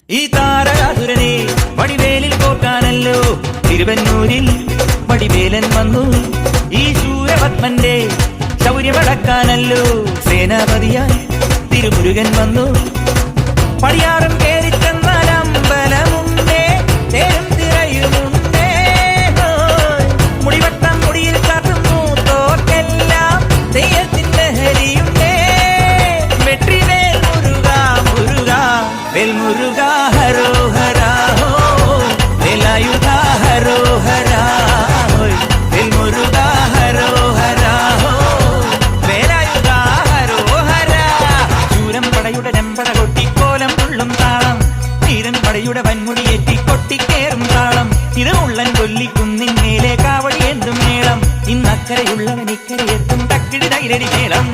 ഈ താരകാസുരനെ വടിവേലിൽ കോർക്കാനല്ലോ തിരുവന്നൂരിൽ വടിവേലൻ വന്നു. ഈ ശൂരപത്മന്റെ ശൗര്യമടക്കാനല്ലോ സേനാപതിയായി തിരുമുരുകൻ വന്നു. പടിയാറും കേറി ചെന്നാൽ അമ്പലമുണ്ടേ, തേരും തിരയുമുണ്ടേ. മുടിവട്ടം മുടിയിൽ കാട്ടുന്നു തോക്കെല്ലാം തെയ്യത്തിന്റെ ഹരിയുണ്ടേ. വെട്രിവേൽ മുരുക മുരുക വേൽ മുരുക ഹരോഹരാ ഹോ, വേലായുധ ഹരോഹരാ വേൽ മുരുക ഹരോഹരാ ഹോ, വേലായുധ ഹരോഹരാ. ശൂരം പടയുടെ രമ്പട കൊട്ടിക്കോലം തുള്ളും താളം, ധീരൻ പടയുടെ വൻമുടിയേറ്റി കൊട്ടിക്കേറും താളം. ഇത് ഉള്ളൻ കൊല്ലിക്കുന്നിൻ മേലെ കാവടി എന്തും മേളം. ഇന്നക്കരയുള്ളവൻ ഇക്കരയെത്തും തക്കിടി തൈരടി മേളം.